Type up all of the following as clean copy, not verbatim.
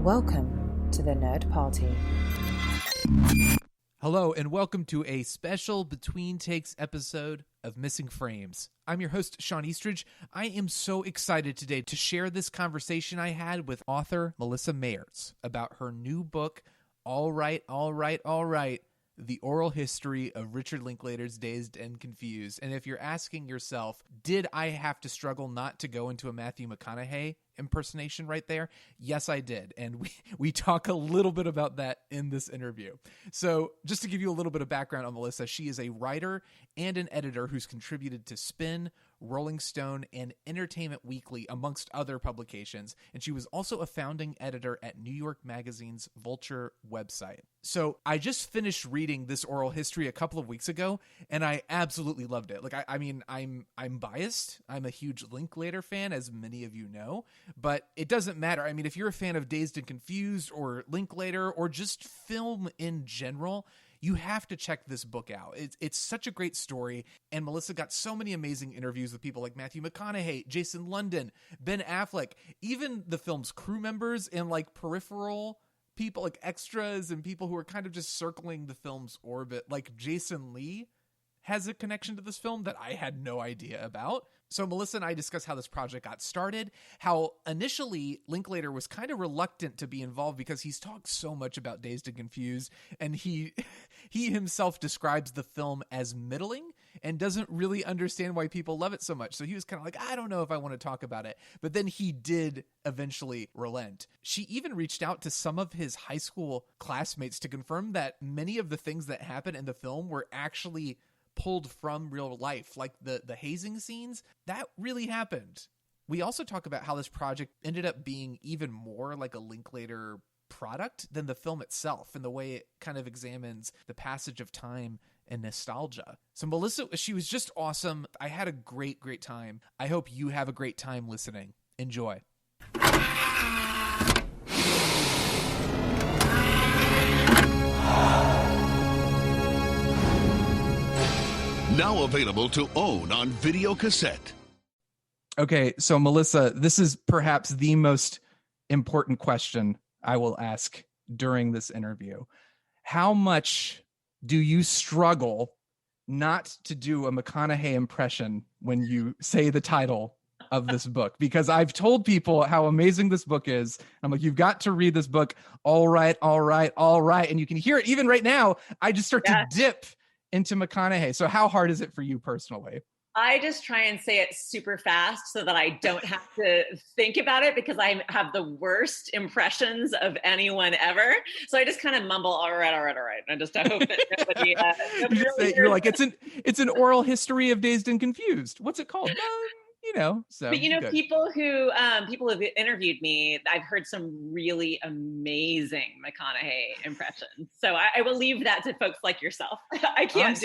Welcome to the Nerd Party. Hello, and welcome to a special Between Takes episode of Missing Frames. I'm your host, Shawn. I am so excited today to share this conversation I had with author Melissa Maerz about her new book, All Right, The Oral History of Richard Linklater's Dazed and Confused. And if you're asking yourself, did I have to struggle not to go into a Matthew McConaughey impersonation right there? Yes, I did. And we talk a little bit about that in this interview. So just to give you a little bit of background on Melissa, she is a writer and an editor who's contributed to Spin, Rolling Stone, and Entertainment Weekly, amongst other publications. And she was also a founding editor at New York Magazine's Vulture website. So I just finished reading this oral history a couple of weeks ago, and I absolutely loved it. Like, I mean, I'm biased. I'm a huge Linklater fan, as many of you know, but it doesn't matter. I mean, if you're a fan of Dazed and Confused or Linklater or just film in general, you have to check this book out. It's such a great story, and Melissa got so many amazing interviews with people like Matthew McConaughey, Jason London, Ben Affleck, even the film's crew members and like peripheral people, like extras and people who are kind of just circling the film's orbit. Like Jason Lee has a connection to this film that I had no idea about. So Melissa and I discussed how this project got started, how initially Linklater was kind of reluctant to be involved because he's talked so much about Dazed and Confused, and he himself describes the film as middling and doesn't really understand why people love it so much. So he was kind of like, I don't know if I want to talk about it. But then he did eventually relent. She even reached out to some of his high school classmates to confirm that many of the things that happen in the film were actually pulled from real life, like the hazing scenes. That really happened. We also talk about how this project ended up being even more like a Linklater product than the film itself, and the way it kind of examines the passage of time and nostalgia. So Melissa, she was just awesome. I had a great time. I hope you have a great time listening. Enjoy. Now available to own on video cassette. Okay, so Melissa, this is perhaps the most important question I will ask during this interview. How much do you struggle not to do a McConaughey impression when you say the title of this book? Because I've told people how amazing this book is. I'm like, you've got to read this book. All right. And you can hear it even right now. I just start to dip into McConaughey. So how hard is it for you personally? I just try and say it super fast so that I don't have to think about it, because I have the worst impressions of anyone ever. So I just kind of mumble, all right. I just hope that nobody you're like, it's an oral history of Dazed and Confused. What's it called? So. But good. people who have interviewed me, I've heard some really amazing McConaughey impressions. So I will leave that to folks like yourself. I'm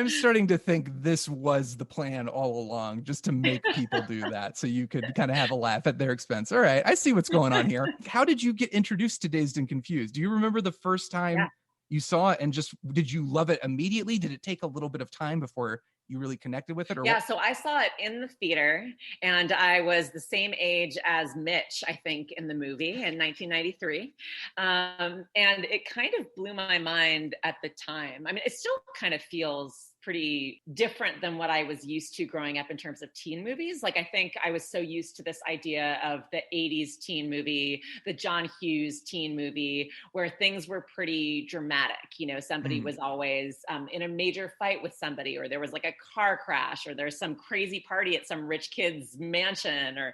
starting to think this was the plan all along, just to make people do that, so you could kind of have a laugh at their expense. All right, I see what's going on here. How did you get introduced to Dazed and Confused? Do you remember the first time you saw it, and just did you love it immediately? Did it take a little bit of time before you really connected with it? So I saw it in the theater, and I was the same age as Mitch, I think, in the movie in 1993. And it kind of blew my mind at the time. I mean, it still kind of feels pretty different than what I was used to growing up in terms of teen movies. Like, I think I was so used to this idea of the 80s teen movie, the John Hughes teen movie, where things were pretty dramatic. Somebody was always in a major fight with somebody, or there was like a car crash, or there's some crazy party at some rich kid's mansion, or,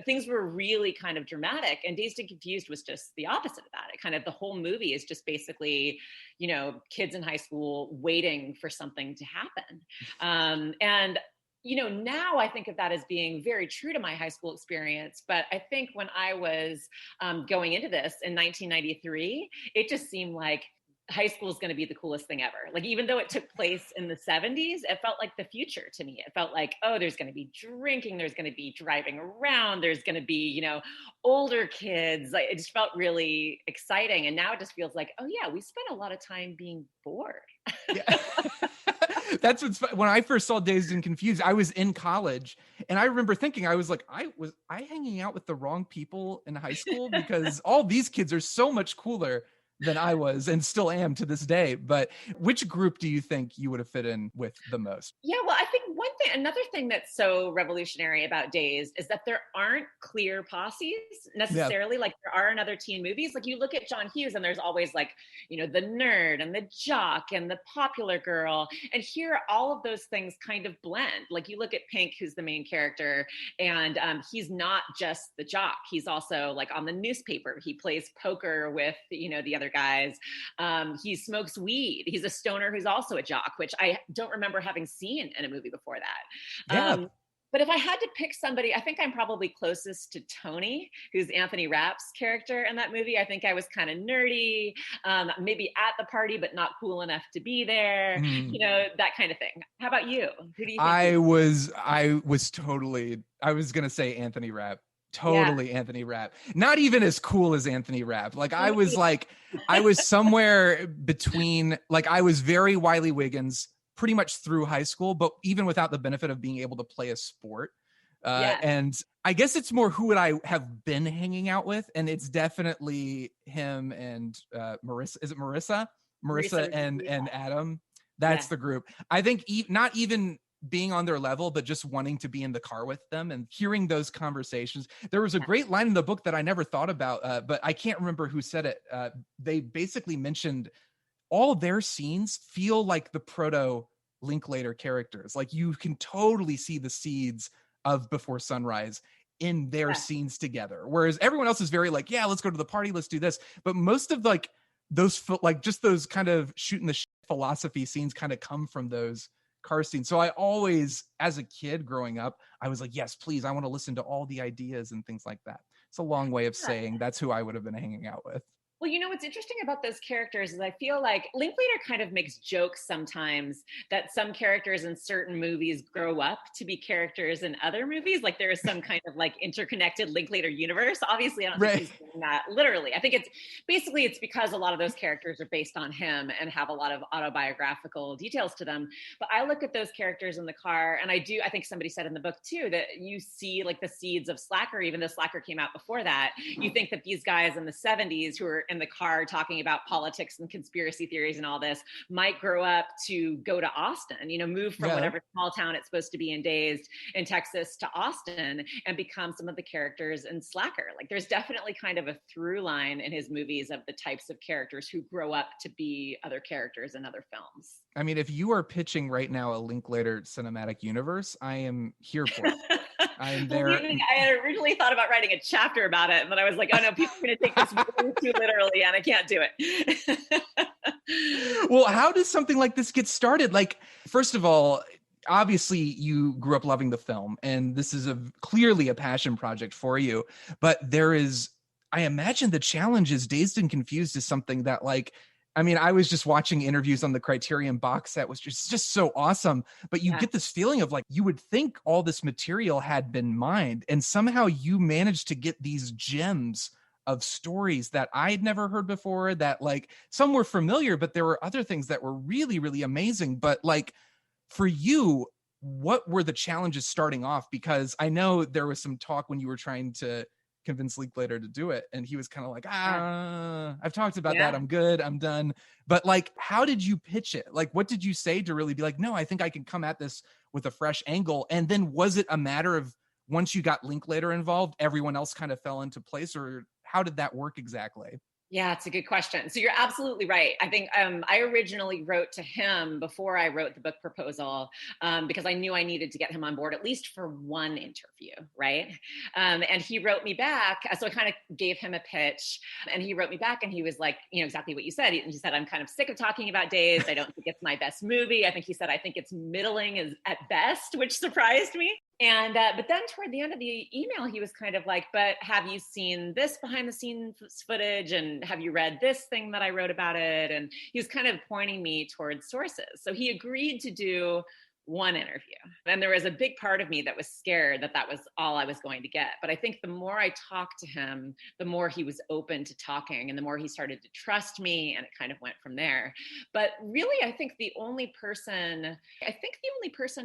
things were really kind of dramatic. And Dazed and Confused was just the opposite of that. It kind of, the whole movie is just basically, kids in high school waiting for something to happen. And now I think of that as being very true to my high school experience. But I think when I was going into this in 1993, it just seemed like high school is going to be the coolest thing ever. Like, even though it took place in the 70s, it felt like the future to me. It felt like, oh, there's going to be drinking, there's going to be driving around, there's going to be, older kids. Like, it just felt really exciting. And now it just feels like, oh yeah, we spent a lot of time being bored. Yeah. That's what's when I first saw Dazed and Confused, I was in college, and I remember thinking, I was like, was I hanging out with the wrong people in high school? Because all these kids are so much cooler than I was and still am to this day. But which group do you think you would have fit in with the most? Yeah, well, I think another thing that's so revolutionary about Dazed is that there aren't clear posses necessarily, like there are in other teen movies. Like you look at John Hughes and there's always like, the nerd and the jock and the popular girl. And here, all of those things kind of blend. Like you look at Pink, who's the main character, and he's not just the jock. He's also like on the newspaper. He plays poker with, the other guys. He smokes weed. He's a stoner who's also a jock, which I don't remember having seen in a movie before that. Yeah. But if I had to pick somebody, I think I'm probably closest to Tony, who's Anthony Rapp's character in that movie. I think I was kind of nerdy, maybe at the party, but not cool enough to be there, that kind of thing. How about you? Who do you think? I was going to say Anthony Rapp. Totally. Yeah. Anthony Rapp. Not even as cool as Anthony Rapp. Like I was somewhere between, like I was very Wiley Wiggins pretty much through high school, but even without the benefit of being able to play a sport. And I guess it's more who would I have been hanging out with. And it's definitely him and Marissa. Is it Marissa? Marissa and Adam. That's the group. I think not even being on their level, but just wanting to be in the car with them and hearing those conversations. There was a great line in the book that I never thought about, but I can't remember who said it. They basically mentioned all their scenes feel like the proto Linklater characters. Like you can totally see the seeds of Before Sunrise in their scenes together. Whereas everyone else is very like, yeah, let's go to the party. Let's do this. But most of like those, like just those kind of shooting the shit philosophy scenes kind of come from those car scenes. So I always, as a kid growing up, I was like, yes, please. I want to listen to all the ideas and things like that. It's a long way of saying that's who I would have been hanging out with. Well, what's interesting about those characters is I feel like Linklater kind of makes jokes sometimes that some characters in certain movies grow up to be characters in other movies. Like there is some kind of like interconnected Linklater universe. Obviously, I don't think he's doing that literally. I think it's because a lot of those characters are based on him and have a lot of autobiographical details to them. But I look at those characters in the car and I think somebody said in the book too, that you see like the seeds of Slacker, even though Slacker came out before that. You think that these guys in the 70s who are in the car talking about politics and conspiracy theories and all this might grow up to go to Austin, move from whatever small town it's supposed to be in Dazed in Texas to Austin and become some of the characters in Slacker. Like there's definitely kind of a through line in his movies of the types of characters who grow up to be other characters in other films. I mean, if you are pitching right now a Linklater cinematic universe, I am here for it. I am there. I had originally thought about writing a chapter about it, and then I was like, oh no, people are going to take this way too literally, and I can't do it. Well, how does something like this get started? Like, first of all, obviously you grew up loving the film, and this is clearly a passion project for you, but I imagine the challenge is Dazed and Confused is something that I was just watching interviews on the Criterion box set, was just so awesome. But you get this feeling of like, you would think all this material had been mined, and somehow you managed to get these gems of stories that I'd never heard before, that like some were familiar, but there were other things that were really, really amazing. But like for you, what were the challenges starting off? Because I know there was some talk when you were trying to convince Linklater to do it, and he was kind of like, I've talked about that, I'm good, I'm done. But like, how did you pitch it? Like, what did you say to really be like, no, I think I can come at this with a fresh angle? And then was it a matter of once you got Linklater involved, everyone else kind of fell into place, or how did that work exactly? Yeah, it's a good question. So you're absolutely right. I think I originally wrote to him before I wrote the book proposal because I knew I needed to get him on board at least for one interview, right? And he wrote me back. So I kind of gave him a pitch, and he wrote me back, and he was like, exactly what you said. He said, I'm kind of sick of talking about Dazed. I don't think it's my best movie. I think he said, I think it's middling at best, which surprised me. And but then toward the end of the email, he was kind of like, but have you seen this behind the scenes footage? And have you read this thing that I wrote about it? And he was kind of pointing me towards sources. So he agreed to do one interview. And there was a big part of me that was scared that that was all I was going to get. But I think the more I talked to him, the more he was open to talking and the more he started to trust me, and it kind of went from there. But really, I think the only person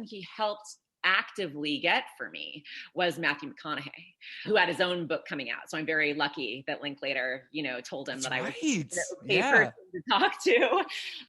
he helped actively get for me was Matthew McConaughey, who had his own book coming out. So I'm very lucky that Linklater, told him that I was an okay person to talk to.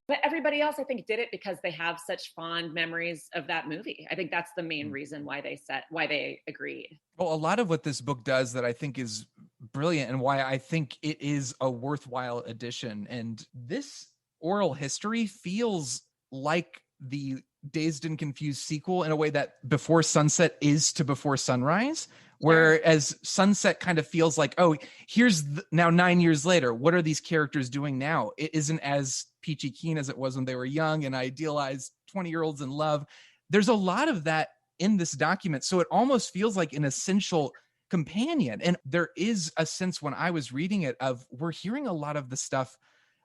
But everybody else, I think, did it because they have such fond memories of that movie. I think that's the main reason why they agreed. Well, a lot of what this book does that I think is brilliant and why I think it is a worthwhile addition. And this oral history feels like the Dazed and Confused sequel in a way that Before Sunset is to Before Sunrise, whereas Sunset kind of feels like, oh, here's now 9 years later, what are these characters doing now? It isn't as peachy keen as it was when they were young and idealized 20-year-olds in love. There's a lot of that in this document, so it almost feels like an essential companion. And there is a sense when I was reading it of we're hearing a lot of the stuff.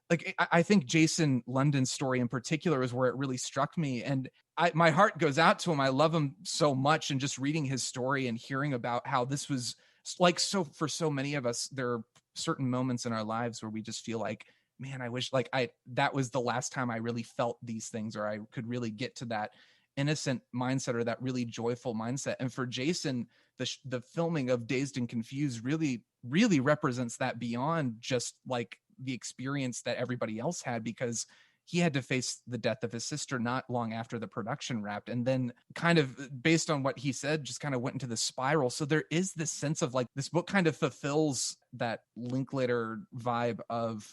Like, I think Jason London's story in particular is where it really struck me. And my heart goes out to him. I love him so much. And just reading his story and hearing about how this was like, so for so many of us, there are certain moments in our lives where we just feel like, man, I wish that was the last time I really felt these things, or I could really get to that innocent mindset or that really joyful mindset. And for Jason, the filming of Dazed and Confused really, really represents that beyond just like the experience that everybody else had, because he had to face the death of his sister not long after the production wrapped, and then kind of based on what he said just kind of went into the spiral. So there is this sense of like this book kind of fulfills that Linklater vibe of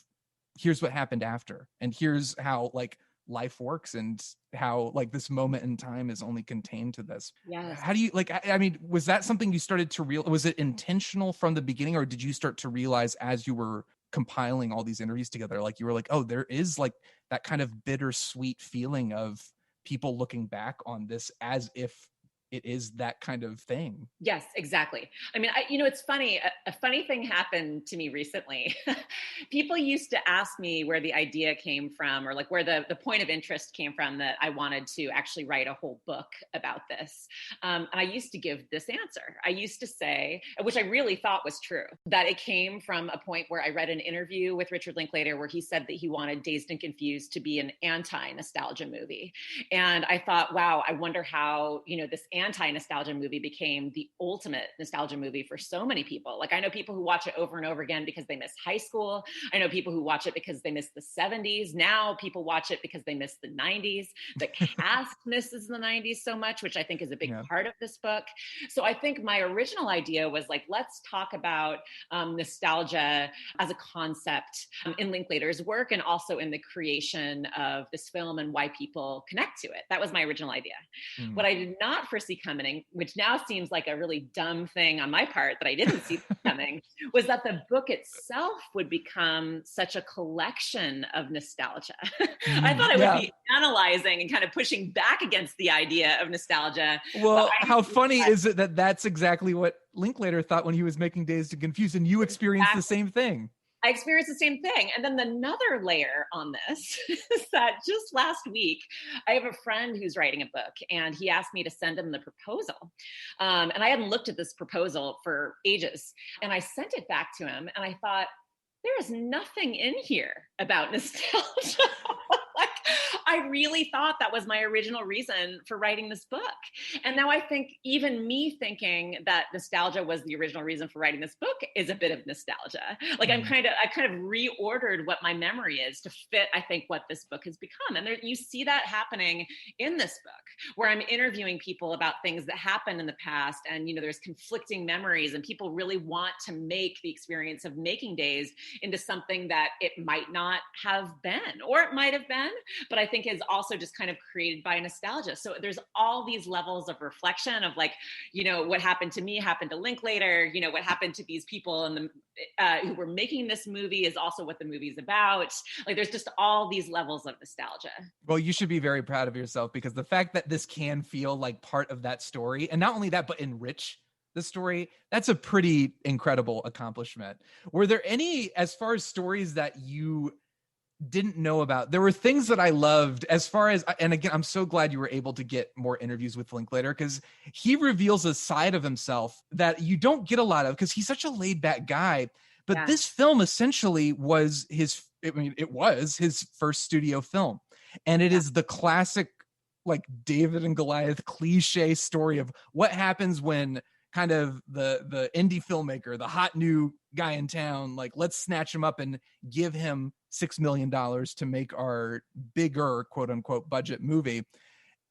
here's what happened after, and here's how like life works, and how like this moment in time is only contained to this. Yes. How do you I mean, was that something you started to realize? Was it intentional from the beginning, or did you start to realize as you were compiling all these interviews together, like you were like, oh, there is like that kind of bittersweet feeling of people looking back on this as if it is that kind of thing? Yes, exactly. I mean, it's funny. A funny thing happened to me recently. People used to ask me where the idea came from, or like where the point of interest came from that I wanted to actually write a whole book about this. And I used to give this answer. I used to say, which I really thought was true, that it came from a point where I read an interview with Richard Linklater where he said that he wanted Dazed and Confused to be an anti-nostalgia movie. And I thought, wow, I wonder how, this anti-nostalgia movie became the ultimate nostalgia movie for so many people. Like, I know people who watch it over and over again because they miss high school. I know people who watch it because they miss the 70s. Now people watch it because they miss the 90s. The cast misses the 90s so much, which I think is a big part of this book. So I think my original idea was like, let's talk about nostalgia as a concept in Linklater's work, and also in the creation of this film and why people connect to it. That was my original idea. What I did not foresee coming, which now seems like a really dumb thing on my part that I didn't see coming, was that the book itself would become such a collection of nostalgia. I thought I would be analyzing and kind of pushing back against the idea of nostalgia. Well, how funny is it that that's exactly what Linklater thought when he was making Dazed and Confused, and you experienced the same thing? I experienced the same thing. And then another layer on this is that just last week, I have a friend who's writing a book, and he asked me to send him the proposal. And I hadn't looked at this proposal for ages. And I sent it back to him, and I thought, there is nothing in here about nostalgia. Like, I really thought that was my original reason for writing this book. And now I think even me thinking that nostalgia was the original reason for writing this book is a bit of nostalgia. Like, I kind of reordered what my memory is to fit, I think, what this book has become. And you see that happening in this book, where I'm interviewing people about things that happened in the past, and there's conflicting memories, and people really want to make the experience of making Dazed into something that it might not have been, or it might have been, but I think is also just kind of created by nostalgia. So there's all these levels of reflection of like, what happened to me happened to Linklater, what happened to these people and who were making this movie is also what the movie's about. Like, there's just all these levels of nostalgia. Well, you should be very proud of yourself, because the fact that this can feel like part of that story, and not only that, but enrich the story, that's a pretty incredible accomplishment. Were there any, as far as stories that you didn't know about. There were things that I loved as far as, and again, I'm so glad you were able to get more interviews with Linklater, because he reveals a side of himself that you don't get a lot of, because he's such a laid back guy. But this film essentially was it was his first studio film. And it is the classic, like, David and Goliath cliche story of what happens when kind of the indie filmmaker, the hot new guy in town, like, let's snatch him up and give him $6 million to make our bigger, quote unquote, budget movie.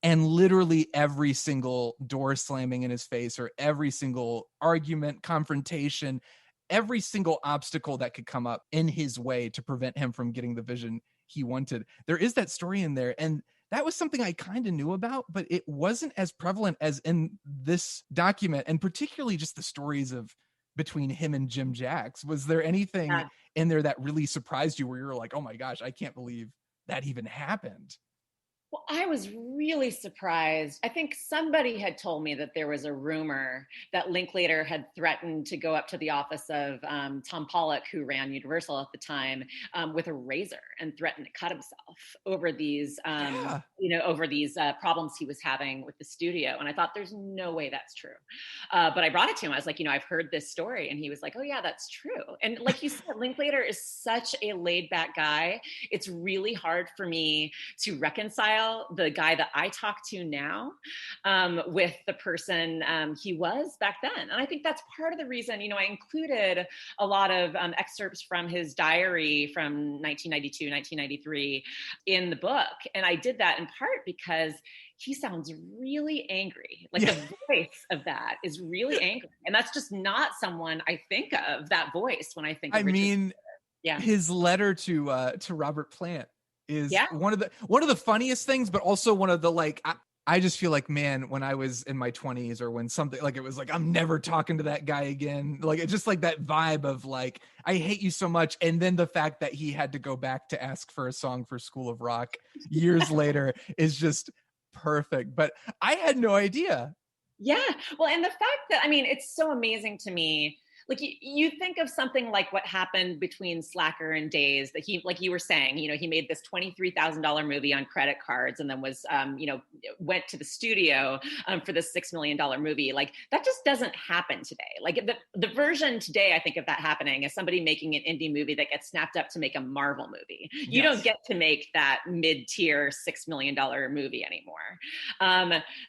And literally every single door slamming in his face, or every single argument, confrontation, every single obstacle that could come up in his way to prevent him from getting the vision he wanted. There is that story in there. And that was something I kind of knew about, but it wasn't as prevalent as in this document, and particularly just the stories of between him and Jim Jacks. Was there anything in there that really surprised you, where you're like, oh my gosh, I can't believe that even happened? Well, I was really surprised. I think somebody had told me that there was a rumor that Linklater had threatened to go up to the office of Tom Pollock, who ran Universal at the time, with a razor, and threatened to cut himself over these, over these problems he was having with the studio. And I thought, there's no way that's true. But I brought it to him. I was like, I've heard this story. And he was like, oh yeah, that's true. And like you said, Linklater is such a laid back guy. It's really hard for me to reconcile the guy that I talk to now with the person he was back then. And I think that's part of the reason, I included a lot of excerpts from his diary from 1992, 1993 in the book. And I did that in part because he sounds really angry. Like, the voice of that is really angry. And that's just not someone I think of, that voice, when I think of Richard. His letter to Robert Plant is one of the funniest things, but also one of the, like, I just feel like, man, when I was in my 20s, or when something like, it was like, I'm never talking to that guy again. Like, it's just like that vibe of like, I hate you so much. And then the fact that he had to go back to ask for a song for School of Rock years later is just perfect. But I had no idea. Yeah. Well, and the fact that, it's so amazing to me. Like, you think of something like what happened between Slacker and Dazed, that he, like you were saying, he made this $23,000 movie on credit cards, and then was, went to the studio for this $6 million movie. Like, that just doesn't happen today. Like, the version today, I think, of that happening is somebody making an indie movie that gets snapped up to make a Marvel movie. You don't get to make that mid-tier $6 million movie anymore.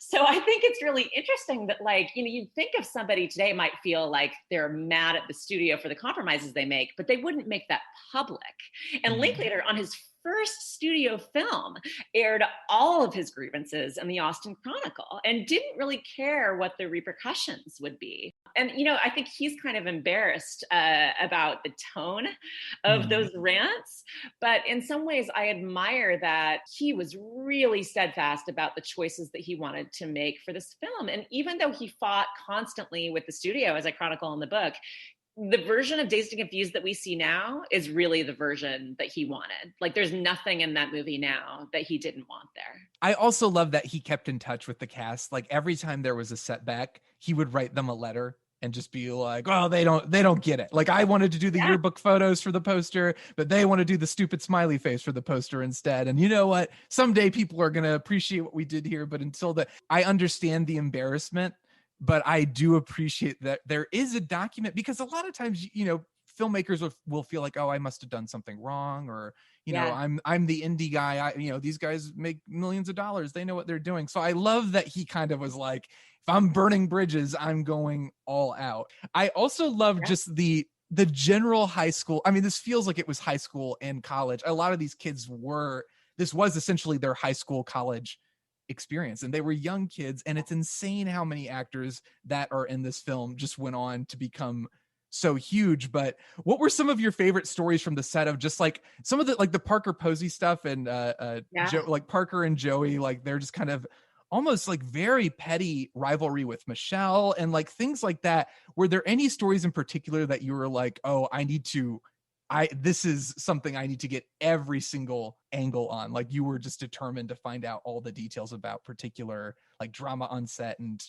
So I think it's really interesting that, like, you think of somebody today might feel like they're mad at the studio for the compromises they make, but they wouldn't make that public. And Linklater, on his first studio film, aired all of his grievances in the Austin Chronicle and didn't really care what the repercussions would be. And, I think he's kind of embarrassed about the tone of those rants. But in some ways, I admire that he was really steadfast about the choices that he wanted to make for this film. And even though he fought constantly with the studio, as I chronicle in the book, the version of Dazed and Confused that we see now is really the version that he wanted. Like, there's nothing in that movie now that he didn't want there. I also love that he kept in touch with the cast. Like, every time there was a setback, he would write them a letter and just be like, well, they don't get it. Like, I wanted to do the yearbook photos for the poster, but they want to do the stupid smiley face for the poster instead. And you know what? Someday people are going to appreciate what we did here. But until that, I understand the embarrassment. But I do appreciate that there is a document, because a lot of times, filmmakers will feel like, oh, I must have done something wrong, or, I'm the indie guy. These guys make millions of dollars. They know what they're doing. So I love that he kind of was like, if I'm burning bridges, I'm going all out. I also love just the general high school. This feels like it was high school and college. A lot of these kids this was essentially their high school, college experience, and they were young kids. And it's insane how many actors that are in this film just went on to become so huge. But what were some of your favorite stories from the set of just like some of the, like the Parker Posey stuff and like Parker and Joey, like they're just kind of almost like very petty rivalry with Michelle and like things like that? Were there any stories in particular that you were like, oh, this is something I need to get every single angle on? Like you were just determined to find out all the details about particular like drama on set and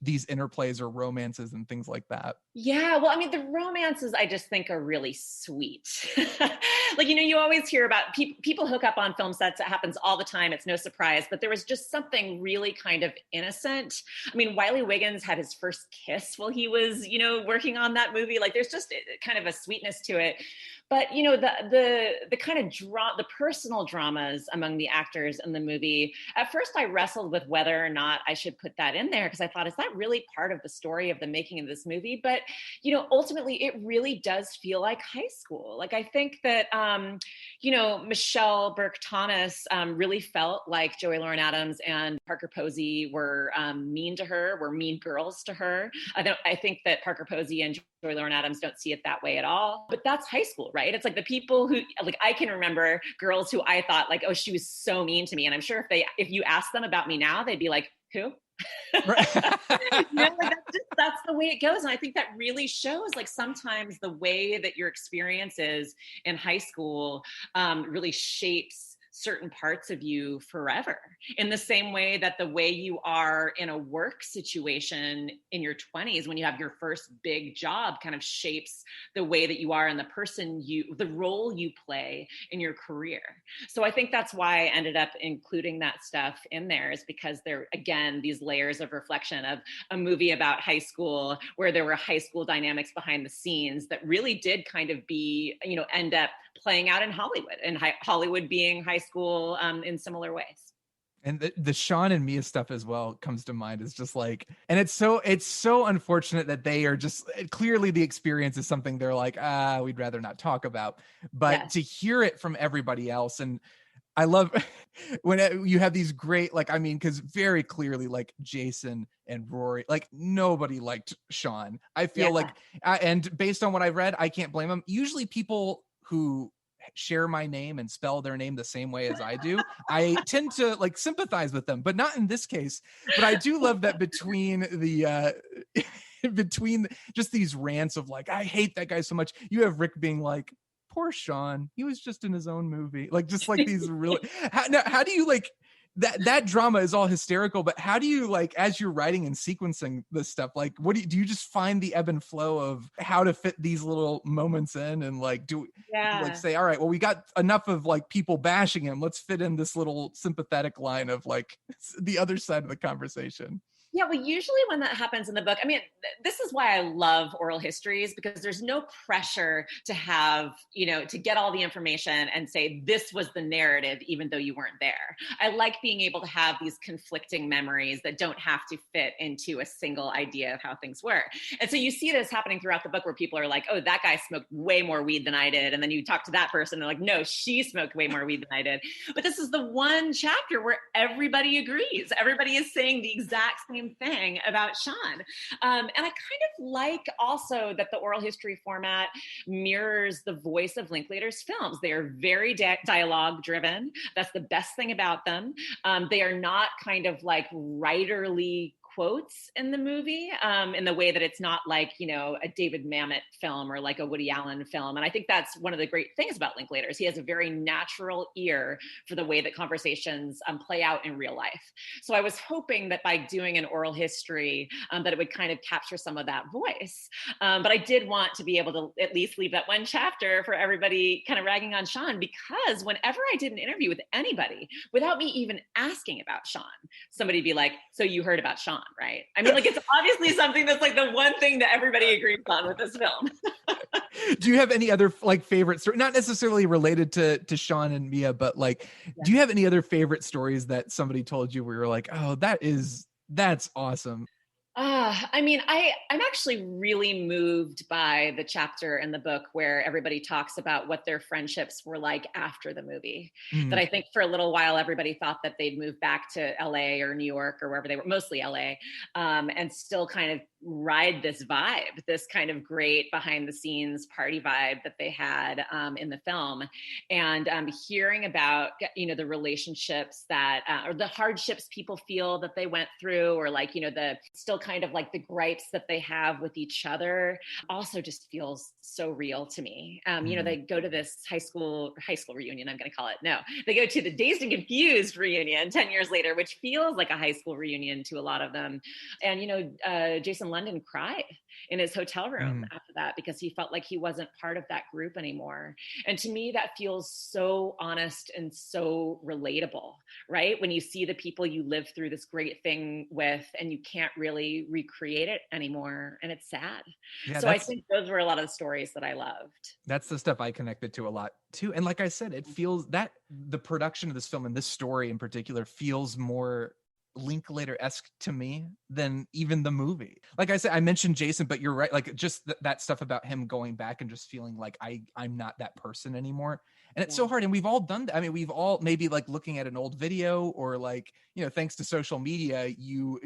these interplays or romances and things like that. Yeah, well, I mean, the romances I just think are really sweet. Like, you always hear about people hook up on film sets. It happens all the time. It's no surprise. But there was just something really kind of innocent. I mean, Wiley Wiggins had his first kiss while he was, working on that movie. Like, there's just kind of a sweetness to it. But the kind of the personal dramas among the actors in the movie, at first I wrestled with whether or not I should put that in there, because I thought, is that really part of the story of the making of this movie? But ultimately it really does feel like high school. Like I think that Michelle Burke Thomas really felt like Joey Lauren Adams and Parker Posey were mean to her, were mean girls to her. I think that Parker Posey and Joey Lauren Adams don't see it that way at all. But that's high school, right? It's like the people who, like, I can remember girls who I thought like, oh, she was so mean to me. And I'm sure if you ask them about me now, they'd be like, who? Like that's the way it goes. And I think that really shows, like, sometimes the way that your experience is in high school really shapes certain parts of you forever, in the same way that the way you are in a work situation in your 20s when you have your first big job kind of shapes the way that you are and the role you play in your career. So I think that's why I ended up including that stuff in there, is because there, again, these layers of reflection of a movie about high school where there were high school dynamics behind the scenes that really did kind of end up playing out in Hollywood, and Hollywood being high school in similar ways. And the Shawn and Mia stuff as well comes to mind. Is just like, and it's so unfortunate that they are just, clearly the experience is something they're like, we'd rather not talk about, but yes, to hear it from everybody else. And I love when you have these great, like, I mean, because very clearly, like, Jason and Rory, like, nobody liked Shawn. I feel like, and based on what I've read, I can't blame them. Usually people who share my name and spell their name the same way as I do, I tend to like sympathize with them, but not in this case. But I do love that between just these rants of like, I hate that guy so much, you have Rick being like, poor Shawn, he was just in his own movie. Like, just like these really, how do you like, that drama is all hysterical, but how do you, like, as you're writing and sequencing this stuff, like, what do you just find the ebb and flow of how to fit these little moments in, and like, do you like say, all right, well, we got enough of like people bashing him, let's fit in this little sympathetic line of like the other side of the conversation? Yeah, well, usually when that happens in the book, I mean, this is why I love oral histories, because there's no pressure to have, to get all the information and say, this was the narrative, even though you weren't there. I like being able to have these conflicting memories that don't have to fit into a single idea of how things were. And so you see this happening throughout the book where people are like, oh, that guy smoked way more weed than I did. And then you talk to that person and they're like, no, she smoked way more weed than I did. But this is the one chapter where everybody agrees. Everybody is saying the exact same thing about Shawn. And I kind of like also that the oral history format mirrors the voice of Linklater's films. They are very dialogue driven. That's the best thing about them. They are not kind of like writerly quotes in the movie, in the way that it's not like, a David Mamet film or like a Woody Allen film. And I think that's one of the great things about Linklater, is he has a very natural ear for the way that conversations play out in real life. So I was hoping that by doing an oral history, that it would kind of capture some of that voice. But I did want to be able to at least leave that one chapter for everybody kind of ragging on Shawn, because whenever I did an interview with anybody, without me even asking about Shawn, somebody'd be like, so you heard about Shawn, right? I mean, like, it's obviously something that's like the one thing that everybody agrees on with this film. Do you have any other like favorite story, not necessarily related to Shawn and Mia, but like, do you have any other favorite stories that somebody told you where you're like, oh, that's awesome? I mean, I'm actually really moved by the chapter in the book where everybody talks about what their friendships were like after the movie. That I think for a little while, everybody thought that they'd move back to LA or New York or wherever they were, mostly LA, and still kind of ride this vibe, this kind of great behind the scenes party vibe that they had in the film. And hearing about, the relationships that, or the hardships people feel that they went through, or like, the still kind of like the gripes that they have with each other, also just feels so real to me. They go to this high school reunion, I'm going to call it. No, they go to the Dazed and Confused reunion 10 years later, which feels like a high school reunion to a lot of them. And, Jason London cried in his hotel room after that because he felt like he wasn't part of that group anymore. And to me, that feels so honest and so relatable, right? When you see the people you live through this great thing with and you can't really recreate it anymore, and it's sad. Yeah, so I think those were a lot of the stories that I loved. That's the stuff I connected to a lot too. And like I said, it feels that the production of this film and this story in particular feels more Linklater-esque to me than even the movie. Like I said, I mentioned Jason, but you're right. Like just that stuff about him going back and just feeling like I'm not that person anymore. And it's so hard. And we've all done that. I mean, we've all maybe like looking at an old video or like, thanks to social media,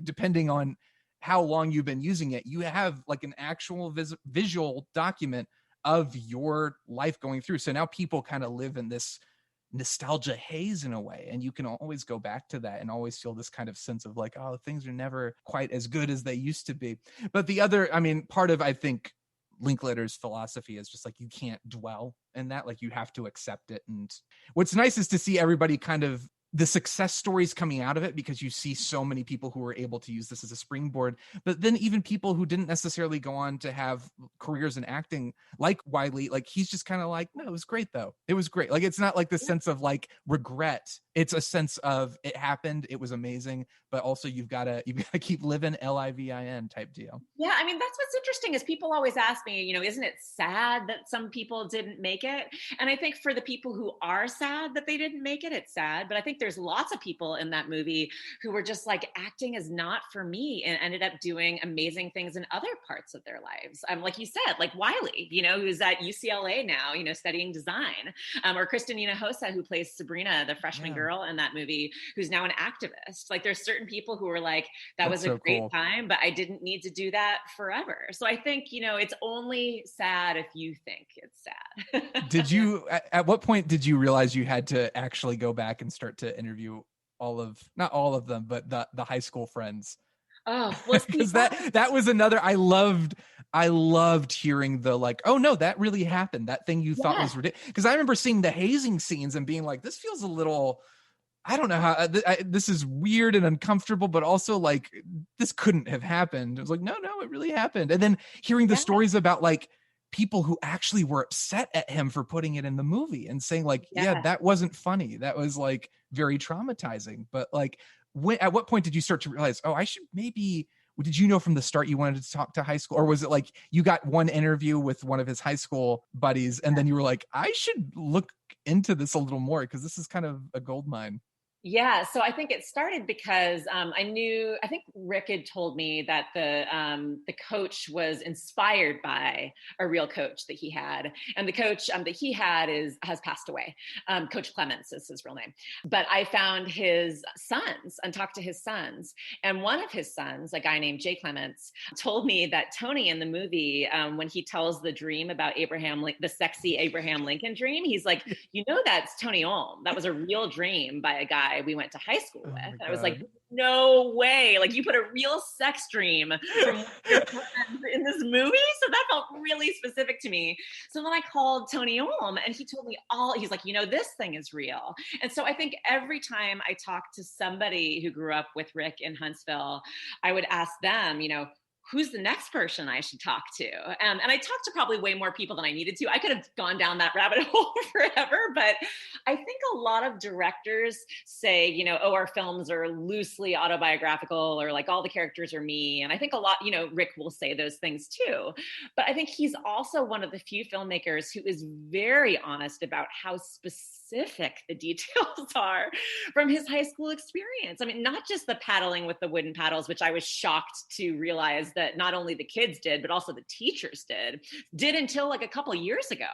depending on how long you've been using it, you have like an actual visual document of your life going through. So now people kind of live in this nostalgia haze in a way, and you can always go back to that and always feel this kind of sense of like, oh, things are never quite as good as they used to be. But the other, part of, I think, Linklater's philosophy is just like, you can't dwell in that, like you have to accept it. And what's nice is to see everybody kind of the success stories coming out of it, because you see so many people who were able to use this as a springboard, but then even people who didn't necessarily go on to have careers in acting, like Wiley, like he's just kind of like, no, it was great though. It was great. Like, it's not like the sense of like regret. It's a sense of it happened. It was amazing, but also you've got to keep living, LIVIN type deal. Yeah. That's what's interesting is people always ask me, isn't it sad that some people didn't make it? And I think for the people who are sad that they didn't make it, it's sad. But I think there's lots of people in that movie who were just like, acting is not for me, and ended up doing amazing things in other parts of their lives. Like you said, like Wiley, who's at UCLA now, studying design, or Kristen Hinojosa, who plays Sabrina, the freshman girl in that movie, who's now an activist. Like there's certain people who are like, that was a great time, but I didn't need to do that forever. So I think, it's only sad if you think it's sad. Did you, at what point did you realize you had to actually go back and start to interview not all of them, but the high school friends? Oh, well, because that was another, I loved hearing the like, oh no, that really happened. That thing you thought was ridiculous. Because I remember seeing the hazing scenes and being like, this feels a little, I don't know how, this is weird and uncomfortable, but also like, this couldn't have happened. It was like, no, it really happened. And then hearing the stories about like people who actually were upset at him for putting it in the movie and saying like, yeah, that wasn't funny. That was like very traumatizing. But like, at what point did you start to realize, oh, I should maybe, did you know from the start you wanted to talk to high school? Or was it like you got one interview with one of his high school buddies and then you were like, I should look into this a little more because this is kind of a goldmine? Yeah, so I think it started because I think Rick had told me that the coach was inspired by a real coach that he had, and the coach that he had has passed away. Coach Clements is his real name. But I found his sons and talked to his sons, and one of his sons, a guy named Jay Clements, told me that Tony in the movie, when he tells the dream about the sexy Abraham Lincoln dream, he's like, that's Tony Olm. That was a real dream by a guy we went to high school with. And I was like, no way. Like you put a real sex dream from your friends in this movie? So that felt really specific to me. So then I called Tony Olm and he told me he's like, this thing is real. And so I think every time I talked to somebody who grew up with Rick in Huntsville, I would ask them, who's the next person I should talk to? And I talked to probably way more people than I needed to. I could have gone down that rabbit hole forever, but I think a lot of directors say, our films are loosely autobiographical or like all the characters are me. And I think a lot, Rick will say those things too. But I think he's also one of the few filmmakers who is very honest about how specific the details are from his high school experience. I mean, not just the paddling with the wooden paddles, which I was shocked to realize that not only the kids did, but also the teachers did until like a couple of years ago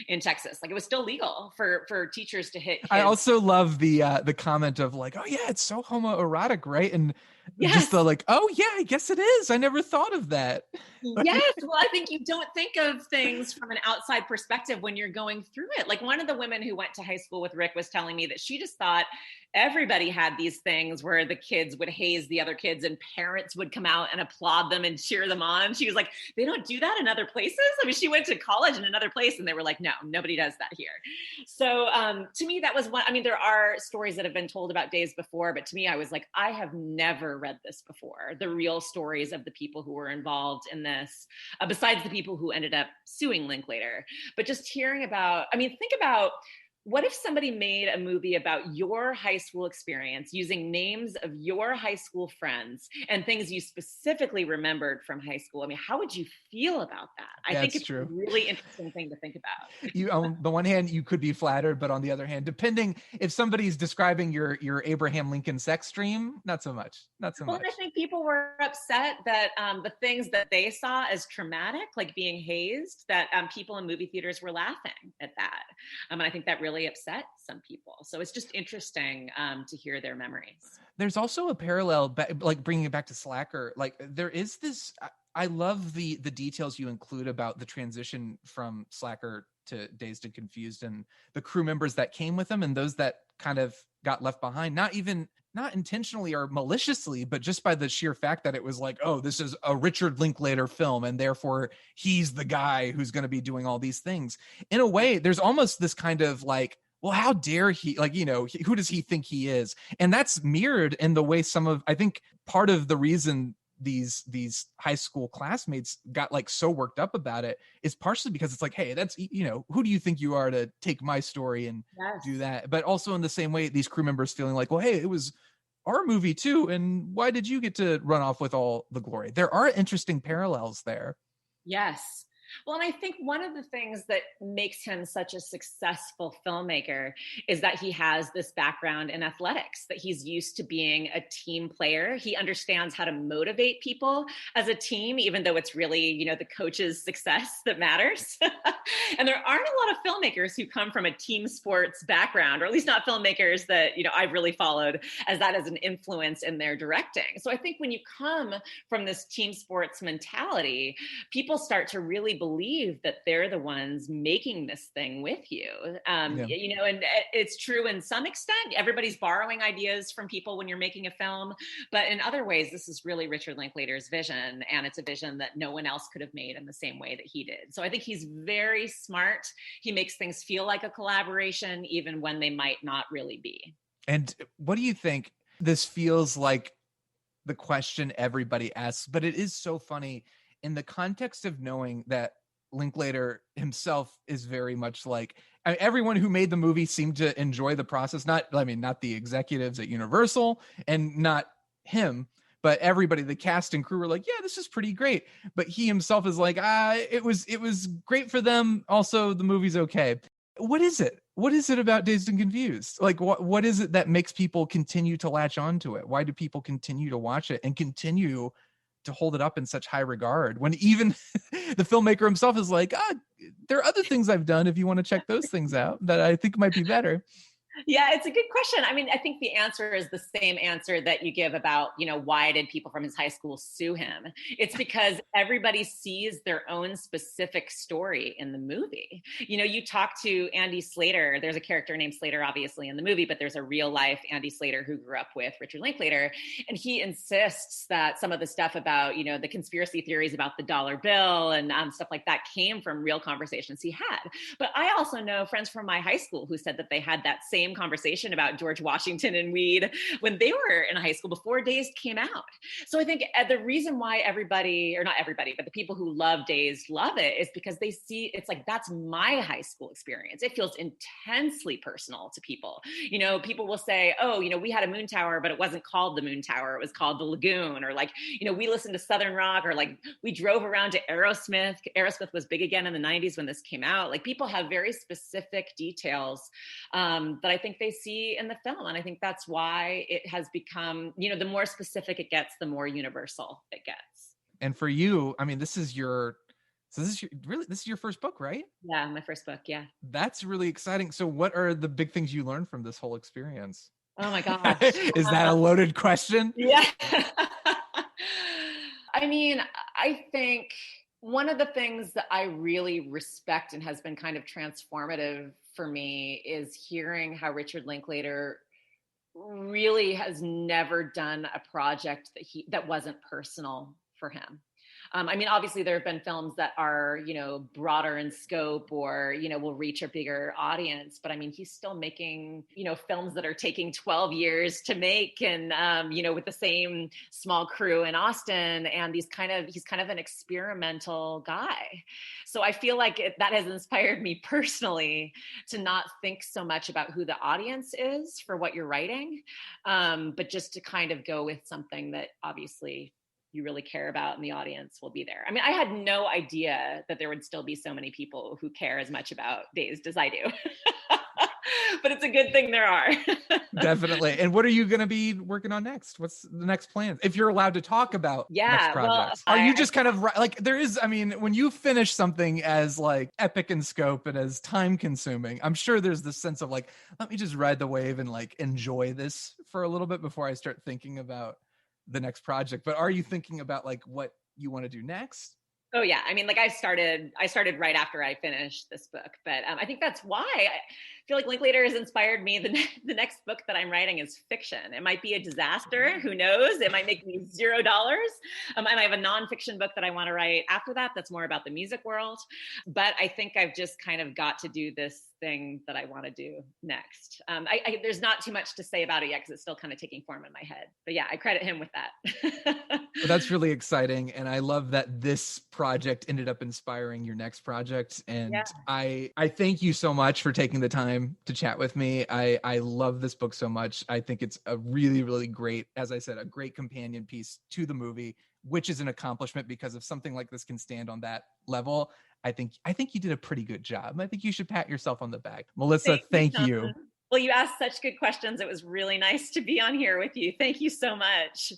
in Texas. Like it was still legal for teachers to hit kids. I also love the comment of like, oh yeah, it's so homoerotic, right? And Yes. Just the like, oh yeah, I guess it is. I never thought of that. Yes. Well, I think you don't think of things from an outside perspective when you're going through it. Like one of the women who went to high school with Rick was telling me that she just thought everybody had these things where the kids would haze the other kids and parents would come out and applaud them and cheer them on. She was like, they don't do that in other places. I mean, she went to college in another place and they were like, no, nobody does that here. So to me, that was one. I mean, there are stories that have been told about Dazed before, but to me, I was like, I have never read this before. The real stories of the people who were involved in this, besides the people who ended up suing Linklater. But just hearing about, I mean, think about, what if somebody made a movie about your high school experience using names of your high school friends and things you specifically remembered from high school? I mean, how would you feel about that? I think it's true. A really interesting thing to think about. You, on the one hand, you could be flattered, but on the other hand, depending if somebody's describing your Abraham Lincoln sex dream, not so much. Not so much. Well, I think people were upset that the things that they saw as traumatic, like being hazed, that people in movie theaters were laughing at that. And I think that really upset some people. So it's just interesting to hear their memories. There's also a parallel, like bringing it back to Slacker. Like there is this, I love the details you include about the transition from Slacker to Dazed and Confused and the crew members that came with them and those that kind of got left behind, not intentionally or maliciously, but just by the sheer fact that it was like, oh, this is a Richard Linklater film, and therefore he's the guy who's going to be doing all these things. In a way, there's almost this kind of like, well, how dare he, like, you know, who does he think he is? And that's mirrored in the way I think part of the reason these high school classmates got like so worked up about it is partially because it's like, hey, that's, you know, who do you think you are to take my story and do that? But also in the same way, these crew members feeling like, well, hey, it was our movie too, and why did you get to run off with all the glory? There are interesting parallels there. Yes. Well, and I think one of the things that makes him such a successful filmmaker is that he has this background in athletics, that he's used to being a team player. He understands how to motivate people as a team, even though it's really, you know, the coach's success that matters. And there aren't a lot of filmmakers who come from a team sports background, or at least not filmmakers that, you know, I've really followed as that as an influence in their directing. So I think when you come from this team sports mentality, people start to really believe that they're the ones making this thing with you. You know, and it's true in some extent. Everybody's borrowing ideas from people when you're making a film, but in other ways, this is really Richard Linklater's vision, and it's a vision that no one else could have made in the same way that he did. So I think he's very smart. He makes things feel like a collaboration, even when they might not really be. And what do you think? This feels like the question everybody asks, but it is so funny in the context of knowing that Linklater himself is very much like, I mean, everyone who made the movie seemed to enjoy the process. Not the executives at Universal and not him, but everybody, the cast and crew were like, yeah, this is pretty great. But he himself is like, it was great for them. Also, the movie's okay. What is it? What is it about Dazed and Confused? Like, what is it that makes people continue to latch onto it? Why do people continue to watch it and continue to hold it up in such high regard when even the filmmaker himself is like, there are other things I've done if you want to check those things out that I think might be better? Yeah, it's a good question. I mean, I think the answer is the same answer that you give about, you know, why did people from his high school sue him? It's because everybody sees their own specific story in the movie. You know, you talk to Andy Slater. There's a character named Slater, obviously, in the movie, but there's a real life Andy Slater who grew up with Richard Linklater. And he insists that some of the stuff about, you know, the conspiracy theories about the dollar bill and stuff like that came from real conversations he had. But I also know friends from my high school who said that they had that same conversation about George Washington and weed when they were in high school before Dazed came out. So I think the reason why everybody, or not everybody, but the people who love Dazed love it is because they see it's like, that's my high school experience. It feels intensely personal to people. You know, people will say, oh, you know, we had a moon tower, but it wasn't called the moon tower. It was called the Lagoon. Or like, you know, we listened to Southern rock, or like we drove around to Aerosmith. Aerosmith was big again in the 90s when this came out. Like people have very specific details that I think they see in the film. And I think that's why it has become, you know, the more specific it gets, the more universal it gets. And for you, I mean, this is your first book, right? Yeah, my first book. Yeah. That's really exciting. So what are the big things you learned from this whole experience? Oh my gosh. Is that a loaded question? Yeah. I mean, I think one of the things that I really respect and has been kind of transformative for me is hearing how Richard Linklater really has never done a project that wasn't personal for him. I mean, obviously there have been films that are, broader in scope or, will reach a bigger audience, but I mean, he's still making, films that are taking 12 years to make and, with the same small crew in Austin. And he's kind of an experimental guy. So I feel like that has inspired me personally to not think so much about who the audience is for what you're writing, but just to kind of go with something that obviously you really care about and the audience will be there. I mean, I had no idea that there would still be so many people who care as much about Dazed as I do. But it's a good thing there are. Definitely. And what are you going to be working on next? What's the next plan? If you're allowed to talk about next projects. Are you just kind of like, there is, I mean, when you finish something as like epic in scope and as time consuming, I'm sure there's this sense of like, let me just ride the wave and like enjoy this for a little bit before I start thinking about the next project. But are you thinking about like what you want to do next? Oh yeah. I mean, like I started right after I finished this book, but I think that's why I feel like Linklater has inspired me. The next book that I'm writing is fiction. It might be a disaster. Who knows? It might make me $0. And I have a nonfiction book that I want to write after that. That's more about the music world. But I think I've just kind of got to do this thing that I want to do next. There's not too much to say about it yet because it's still kind of taking form in my head. But yeah, I credit him with that. Well, that's really exciting. And I love that this project ended up inspiring your next project. And yeah. I thank you so much for taking the time to chat with me. I love this book so much. I think it's a really, really great, as I said, a great companion piece to the movie, which is an accomplishment because if something like this can stand on that level, I think you did a pretty good job. I think you should pat yourself on the back. Melissa, thank you. Well, you asked such good questions. It was really nice to be on here with you. Thank you so much.